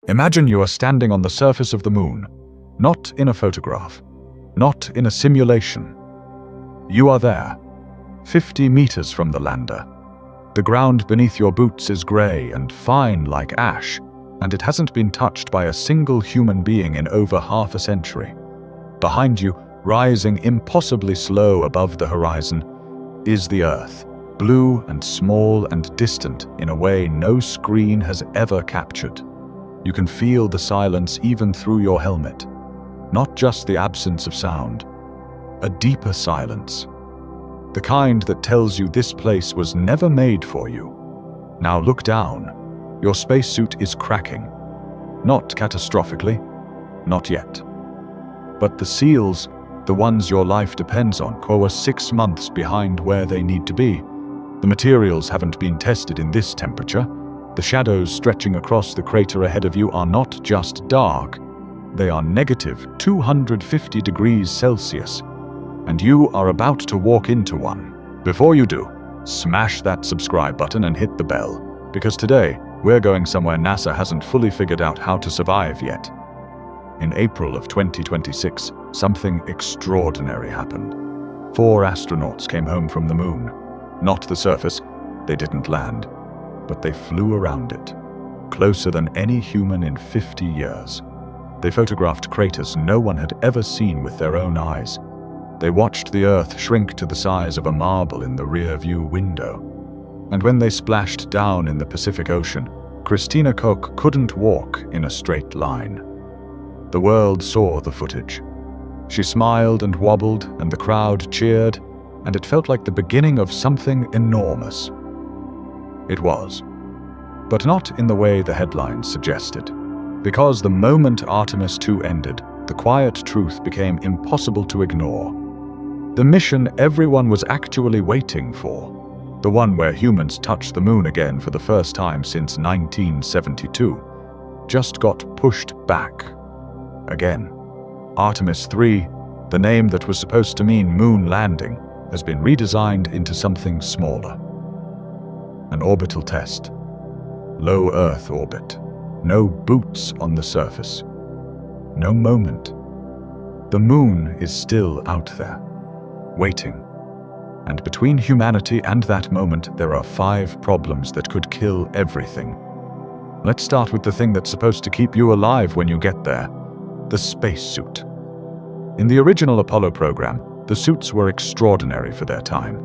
Imagine you are standing on the surface of the moon, not in a photograph, not in a simulation. You are there, 50 meters from the lander. The ground beneath your boots is gray and fine like ash, and it hasn't been touched by a single human being in over half a century. Behind you, rising impossibly slow above the horizon, is the Earth, blue and small and distant in a way no screen has ever captured. You can feel the silence even through your helmet. Not just the absence of sound, a deeper silence. The kind that tells you this place was never made for you. Now look down. Your spacesuit is cracking. Not catastrophically, not yet. But the seals, the ones your life depends on, are 6 months behind where they need to be. The materials haven't been tested in this temperature. The shadows stretching across the crater ahead of you are not just dark, they are negative 250 degrees Celsius, and you are about to walk into one. Before you do, smash that subscribe button and hit the bell, because today we're going somewhere NASA hasn't fully figured out how to survive yet. In April of 2026, something extraordinary happened. 4 astronauts came home from the moon. Not the surface, they didn't land, but they flew around it, closer than any human in 50 years. They photographed craters no one had ever seen with their own eyes. They watched the Earth shrink to the size of a marble in the rear-view window. And when they splashed down in the Pacific Ocean, Christina Koch couldn't walk in a straight line. The world saw the footage. She smiled and wobbled, and the crowd cheered, and it felt like the beginning of something enormous. It was. But not in the way the headlines suggested. Because the moment Artemis II ended, the quiet truth became impossible to ignore. The mission everyone was actually waiting for, the one where humans touched the moon again for the first time since 1972, just got pushed back. Again. Artemis III, the name that was supposed to mean moon landing, has been redesigned into something smaller. An orbital test. Low Earth orbit. No boots on the surface. No moment. The moon is still out there, waiting. And between humanity and that moment, there are 5 problems that could kill everything. Let's start with the thing that's supposed to keep you alive when you get there. The spacesuit. In the original Apollo program, the suits were extraordinary for their time.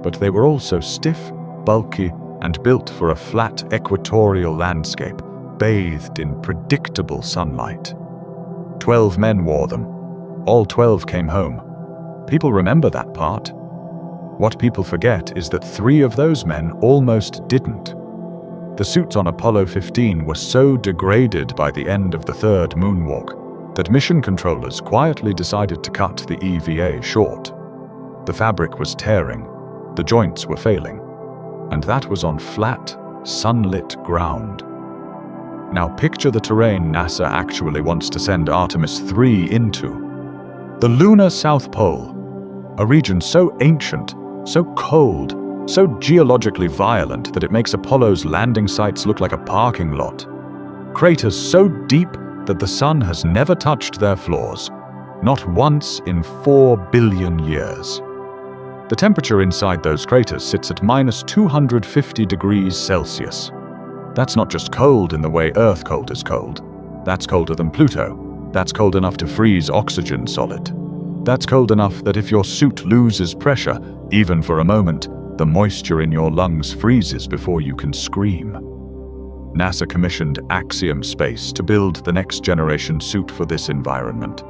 But they were also stiff, bulky, and built for a flat equatorial landscape, bathed in predictable sunlight. 12 men wore them. All 12 came home. People remember that part. What people forget is that 3 of those men almost didn't. The suits on Apollo 15 were so degraded by the end of the 3rd moonwalk that mission controllers quietly decided to cut the EVA short. The fabric was tearing, the joints were failing, and that was on flat, sunlit ground. Now picture the terrain NASA actually wants to send Artemis III into. The lunar South Pole, a region so ancient, so cold, so geologically violent that it makes Apollo's landing sites look like a parking lot. Craters so deep that the sun has never touched their floors, not once in 4 billion years. The temperature inside those craters sits at minus 250 degrees Celsius. That's not just cold in the way Earth cold is cold. That's colder than Pluto. That's cold enough to freeze oxygen solid. That's cold enough that if your suit loses pressure, even for a moment, the moisture in your lungs freezes before you can scream. NASA commissioned Axiom Space to build the next-generation suit for this environment.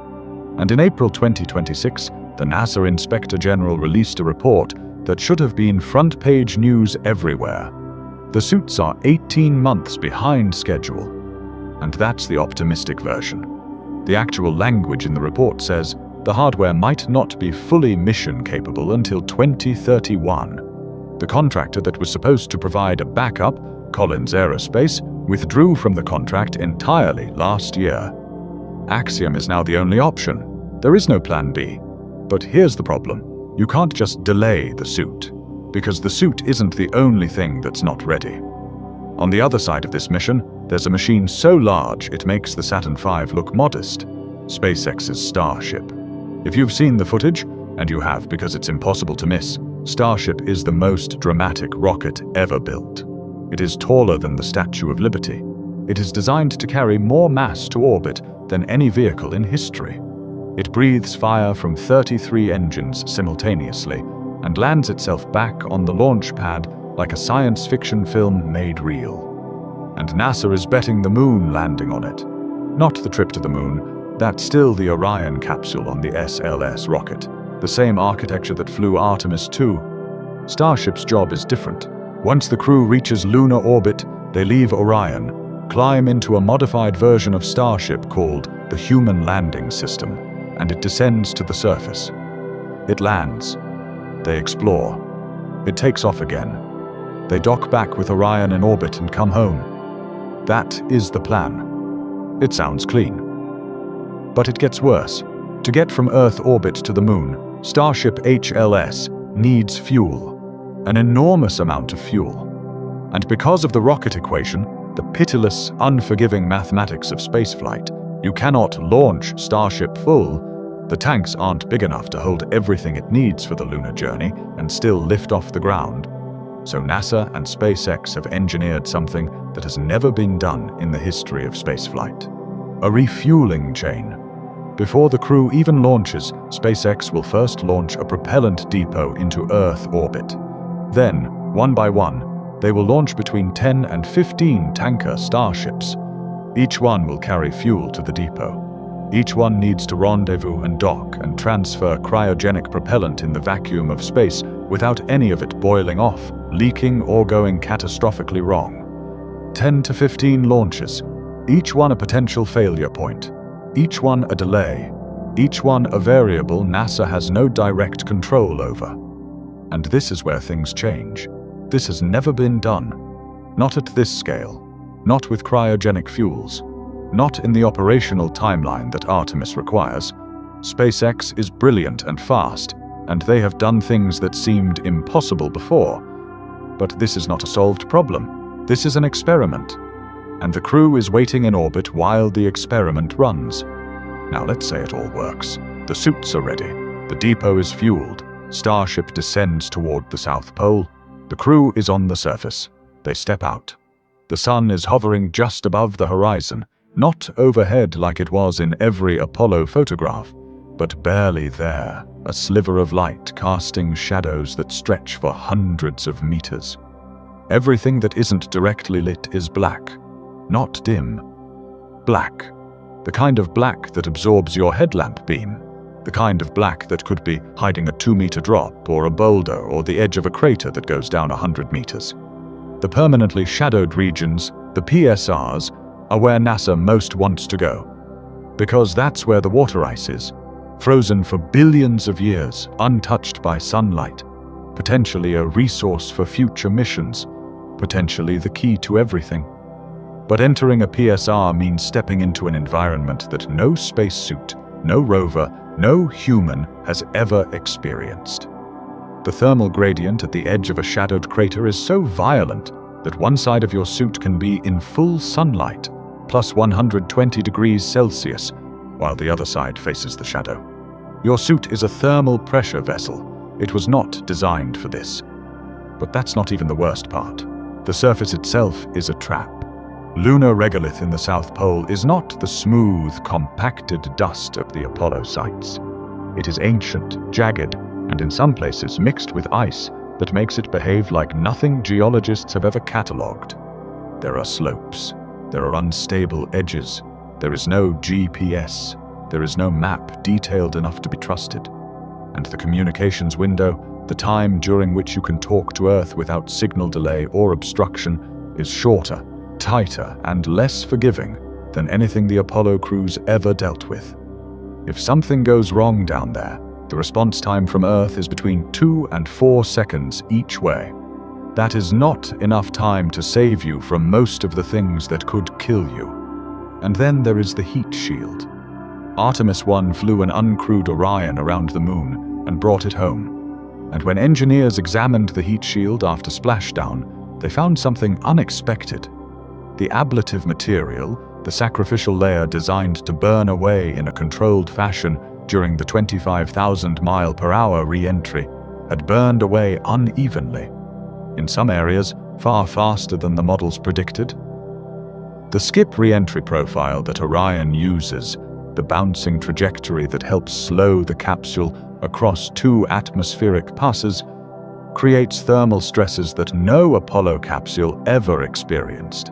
And in April 2026, the NASA Inspector General released a report that should have been front-page news everywhere. The suits are 18 months behind schedule. And that's the optimistic version. The actual language in the report says the hardware might not be fully mission-capable until 2031. The contractor that was supposed to provide a backup, Collins Aerospace, withdrew from the contract entirely last year. Axiom is now the only option. There is no plan B. But here's the problem. You can't just delay the suit, because the suit isn't the only thing that's not ready. On the other side of this mission, There's a machine so large it makes the Saturn V look modest, SpaceX's Starship. If you've seen the footage, and you have because it's impossible to miss, Starship is the most dramatic rocket ever built. It is taller than the Statue of Liberty. It is designed to carry more mass to orbit than any vehicle in history. It breathes fire from 33 engines simultaneously and lands itself back on the launch pad like a science fiction film made real. And NASA is betting the moon landing on it. Not the trip to the moon, that's still the Orion capsule on the SLS rocket, the same architecture that flew Artemis II. Starship's job is different. Once the crew reaches lunar orbit, they leave Orion, climb into a modified version of Starship called the Human Landing System, and it descends to the surface. It lands. They explore. It takes off again. They dock back with Orion in orbit and come home. That is the plan. It sounds clean. But it gets worse. To get from Earth orbit to the moon, Starship HLS needs fuel. An enormous amount of fuel. And because of the rocket equation, the pitiless, unforgiving mathematics of spaceflight, you cannot launch Starship full. The tanks aren't big enough to hold everything it needs for the lunar journey and still lift off the ground. So NASA and SpaceX have engineered something that has never been done in the history of spaceflight. A refueling chain. Before the crew even launches, SpaceX will first launch a propellant depot into Earth orbit. Then, one by one, they will launch between 10 and 15 tanker Starships. Each one will carry fuel to the depot. Each one needs to rendezvous and dock and transfer cryogenic propellant in the vacuum of space without any of it boiling off, leaking, or going catastrophically wrong. 10 to 15 launches, each one a potential failure point, each one a delay, each one a variable NASA has no direct control over. And this is where things change. This has never been done. Not at this scale. Not with cryogenic fuels. Not in the operational timeline that Artemis requires. SpaceX is brilliant and fast, and they have done things that seemed impossible before. But this is not a solved problem. This is an experiment. And the crew is waiting in orbit while the experiment runs. Now let's say it all works. The suits are ready. The depot is fueled. Starship descends toward the South Pole. The crew is on the surface. They step out. The sun is hovering just above the horizon. Not overhead like it was in every Apollo photograph, but barely there, a sliver of light casting shadows that stretch for hundreds of meters. Everything that isn't directly lit is black, not dim. Black. The kind of black that absorbs your headlamp beam. The kind of black that could be hiding a 2-meter drop or a boulder or the edge of a crater that goes down 100 meters. The permanently shadowed regions, the PSRs, are where NASA most wants to go. Because that's where the water ice is, frozen for billions of years, untouched by sunlight, potentially a resource for future missions, potentially the key to everything. But entering a PSR means stepping into an environment that no spacesuit, no rover, no human has ever experienced. The thermal gradient at the edge of a shadowed crater is so violent that one side of your suit can be in full sunlight, plus 120 degrees Celsius, while the other side faces the shadow. Your suit is a thermal pressure vessel. It was not designed for this. But that's not even the worst part. The surface itself is a trap. Lunar regolith in the South Pole is not the smooth, compacted dust of the Apollo sites. It is ancient, jagged, and in some places mixed with ice that makes it behave like nothing geologists have ever catalogued. There are slopes. There are unstable edges. There is no GPS. There is no map detailed enough to be trusted. And the communications window, the time during which you can talk to Earth without signal delay or obstruction, is shorter, tighter, and less forgiving than anything the Apollo crews ever dealt with. If something goes wrong down there, the response time from Earth is between 2 and 4 seconds each way. That is not enough time to save you from most of the things that could kill you. And then there is the heat shield. Artemis I flew an uncrewed Orion around the moon and brought it home. And when engineers examined the heat shield after splashdown, they found something unexpected. The ablative material, the sacrificial layer designed to burn away in a controlled fashion during the 25,000-mile-per-hour re-entry, had burned away unevenly, in some areas far faster than the models predicted. The skip re-entry profile that Orion uses, the bouncing trajectory that helps slow the capsule across 2 atmospheric passes, creates thermal stresses that no Apollo capsule ever experienced.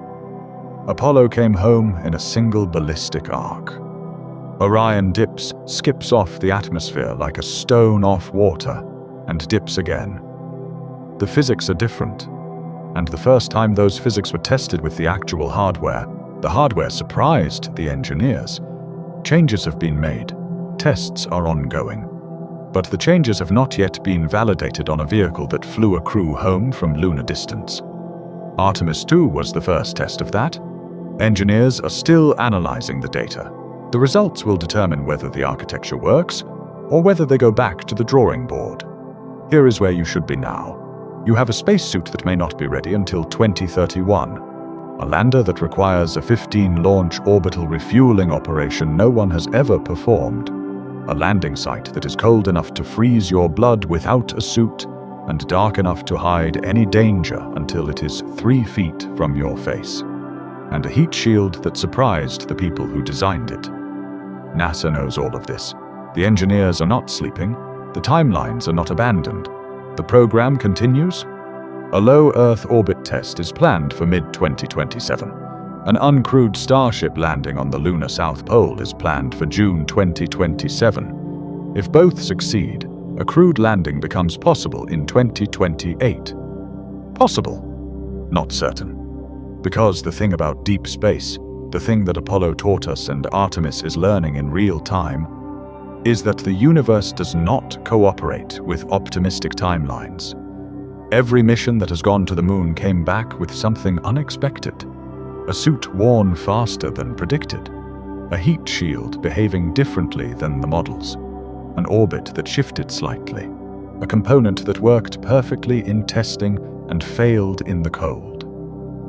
Apollo came home in a single ballistic arc. Orion dips, skips off the atmosphere like a stone off water, and dips again. The physics are different, and the first time those physics were tested with the actual hardware, the hardware surprised the engineers. Changes have been made, tests are ongoing, but the changes have not yet been validated on a vehicle that flew a crew home from lunar distance. Artemis II was the first test of that. Engineers are still analyzing the data. The results will determine whether the architecture works, or whether they go back to the drawing board. Here is where you should be now. You have a spacesuit that may not be ready until 2031. A lander that requires a 15-launch orbital refueling operation no one has ever performed. A landing site that is cold enough to freeze your blood without a suit, and dark enough to hide any danger until it is 3 feet from your face. And a heat shield that surprised the people who designed it. NASA knows all of this. The engineers are not sleeping. The timelines are not abandoned. The program continues. A low Earth orbit test is planned for mid-2027. An uncrewed Starship landing on the lunar South Pole is planned for June 2027. If both succeed, a crewed landing becomes possible in 2028. Possible, not certain. Because the thing about deep space, the thing that Apollo taught us and Artemis is learning in real time, is that the universe does not cooperate with optimistic timelines. Every mission that has gone to the moon came back with something unexpected. A suit worn faster than predicted. A heat shield behaving differently than the models. An orbit that shifted slightly. A component that worked perfectly in testing and failed in the cold.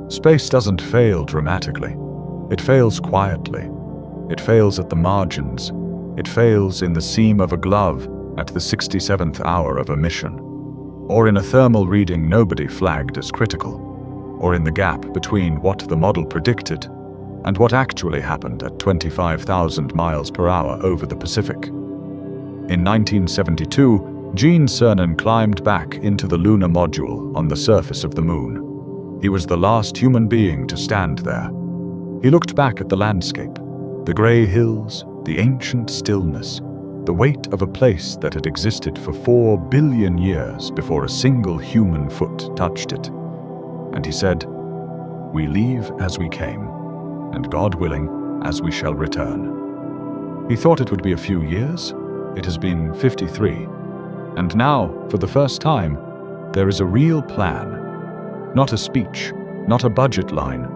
Space doesn't fail dramatically. It fails quietly. It fails at the margins. It fails in the seam of a glove at the 67th hour of a mission. Or in a thermal reading nobody flagged as critical. Or in the gap between what the model predicted and what actually happened at 25,000 miles per hour over the Pacific. In 1972, Gene Cernan climbed back into the lunar module on the surface of the moon. He was the last human being to stand there. He looked back at the landscape, the gray hills, the ancient stillness, the weight of a place that had existed for 4 billion years before a single human foot touched it. And he said, "We leave as we came, and God willing, as we shall return." He thought it would be a few years. It has been 53. And now, for the first time, there is a real plan. Not a speech, not a budget line.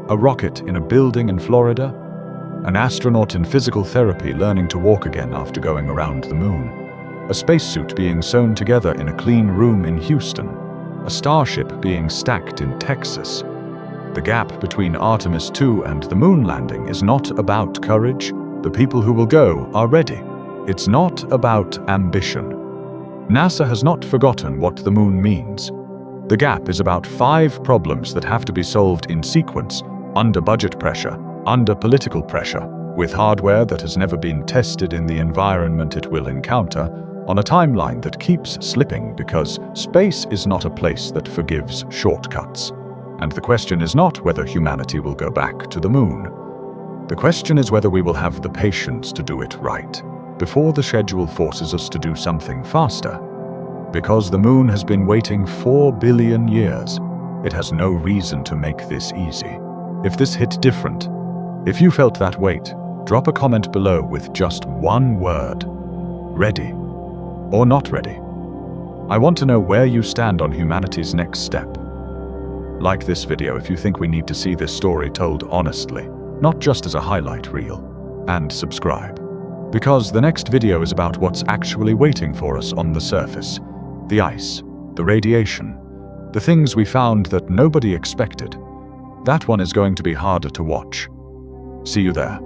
A rocket in a building in Florida. An astronaut in physical therapy learning to walk again after going around the moon. A spacesuit being sewn together in a clean room in Houston. A Starship being stacked in Texas. The gap between Artemis II and the moon landing is not about courage. The people who will go are ready. It's not about ambition. NASA has not forgotten what the moon means. The gap is about 5 problems that have to be solved in sequence, under budget pressure, under political pressure, with hardware that has never been tested in the environment it will encounter, on a timeline that keeps slipping because space is not a place that forgives shortcuts. And the question is not whether humanity will go back to the moon. The question is whether we will have the patience to do it right, before the schedule forces us to do something faster. Because the moon has been waiting 4 billion years, it has no reason to make this easy. If this hit different, if you felt that weight, drop a comment below with just one word. Ready or not ready. I want to know where you stand on humanity's next step. Like this video if you think we need to see this story told honestly, not just as a highlight reel. And subscribe. Because the next video is about what's actually waiting for us on the surface. The ice, the radiation, the things we found that nobody expected. That one is going to be harder to watch. See you there.